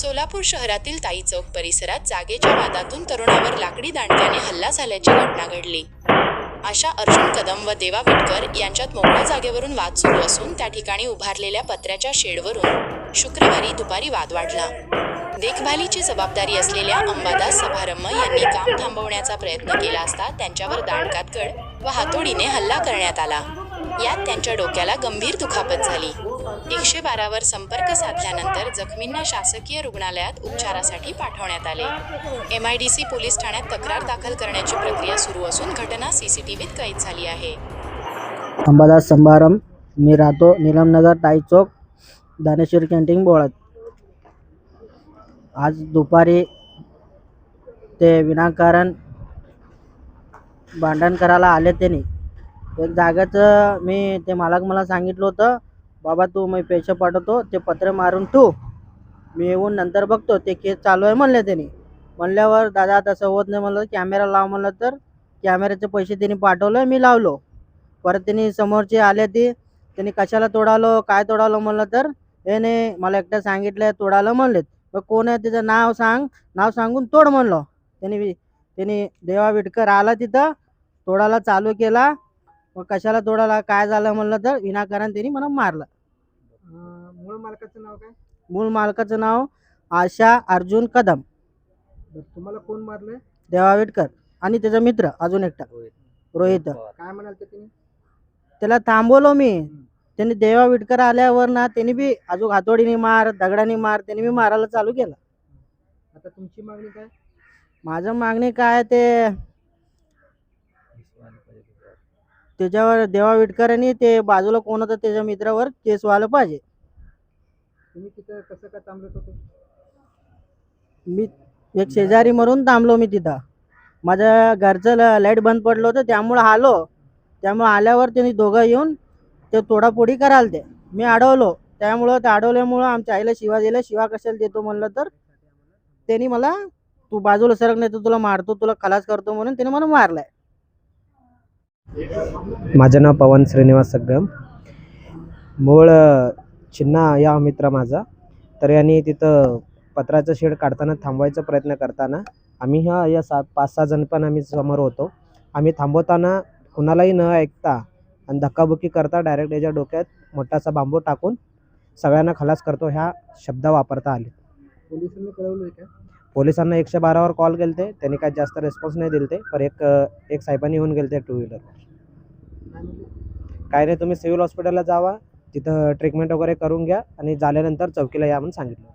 सोलापूर शहरातील ताई चौक परिसरात जागेच्या वादातून तरुणावर लाकडी दांडक्याने हल्ला झाल्याची घटना घडली. आशा अर्जुन कदम व देवा विटकर यांच्यात मोकळ्या जागेवरून वाद सुरू असून त्या ठिकाणी उभारलेल्या पत्र्याच्या शेडवरून शुक्रवारी दुपारी वाद वाढला. देखभालीची जबाबदारी असलेल्या अंबादास समारंभ यांनी काम थांबवण्याचा प्रयत्न केला असता त्यांच्यावर दांडकातकड व हातोडीने हल्ला करण्यात आला. यात त्यांच्या डोक्याला गंभीर दुखापत झाली. 112 वर संपर्क साधल्यानंतर जखमींना शासकीय रुग्णालयात उपचारासाठी पाठवण्यात आले. MIDC पोलीस ठाण्यात तक्रार दाखल करण्याची प्रक्रिया सुरू असून घटना CCTVत कैद झाली आहे. अंबादास समारंभ, मी राहतो नीलमनगर ताई चौक, दानेश्वर कॅन्टीन बोळत. आज दुपारी ते विनाकारण भांडण करायला आले. त्यांनी एक जागेचं मी ते मालक मला सांगितलं होतं, बाबा तू मी पैसे पाठवतो, ते पत्रे मारून ठेव, मी येऊन नंतर बघतो, ते केस चालू आहे म्हणले. त्यांनी म्हणल्यावर दादा तसं होत नाही म्हणलं, कॅमेरा लाव म्हणलं, तर कॅमेऱ्याचे पैसे त्यांनी पाठवलं, मी लावलो. परत त्यांनी समोरचे आले, त्यांनी कशाला तोडालो काय तोडालो म्हणलं, तर हे नाही मला एकटं सांगितलं तोडालं म्हणलेत. मग कोण आहे त्याचं नाव सांग, नाव सांगून तोड म्हणलो. त्यांनी देवा विटकर आला, तिथं तोडायला चालू केला. मग कशाला तोडाला काय झालं म्हणलं, तर विनाकारण त्यांनी मला मारलं. मूळ मालकाचं नाव काय? मूळ मालकाचं नाव आशा अर्जुन कदम. तुम्हाला कोण मारलंय? देवा विटकर आणि त्याचा मित्र अजून एकटा रोहित. काय म्हणाल ते तुम्ही? त्याला थांबवलो मी. त्यांनी देवा विटकर आल्यावर ना त्यांनी बी अजून हातोडीने मार, दगडाने मार, त्यांनी बी मारायला चालू केलं. आता तुमची मागणी काय? माझं मागणी काय, ते त्याच्यावर देवा विटकरांनी ते बाजूला कोण होतं त्याच्या मित्रावर केस व्हायला पाहिजे. तुम्ही तिथं कसं काय थांबलत होते? मी एक शेजारी म्हणून थांबलो मी तिथं. माझ्या घरचं लाईट बंद पडलं होतं, त्यामुळं आलो. त्यामुळे आल्यावर त्यांनी दोघं येऊन ते तोडाफोडी कराल. ते मी अडवलो, त्यामुळं ते अडवल्यामुळं आमच्या आईला शिवा दिला. शिवा कशाला देतो म्हणलं, तर त्यांनी मला तू बाजूला सरक नाही तर तुला मारतो, तुला खलास करतो म्हणून त्याने मला मारलाय. माझं नाव पवन श्रीनिवास सग्गम. मूळ चिन्हा या मित्र माझा. तर यांनी तिथं पत्राचं शेड काढताना थांबवायचा प्रयत्न करताना आम्ही या 5-6 जण पण आम्ही समोर होतो. आम्ही थांबवताना कुणालाही न ऐकता आणि धक्काबुक्की करता डायरेक्ट याच्या डोक्यात मोठासा बांबू टाकून सगळ्यांना खलास करतो ह्या शब्द वापरता आले. पोलिसांनी कळवलं का? पोलिसांना 112 वर कॉल केले ते, त्यांनी काही जास्त रिस्पॉन्स नाही दिले ते. पर एक साहेबांनी येऊन गेले ते 2 व्हीलर. काय नाही, तुम्ही सिव्हिल हॉस्पिटलला जावा, तिथं ट्रीटमेंट वगैरे करून घ्या आणि झाल्यानंतर चौकीला या म्हणून सांगितलं.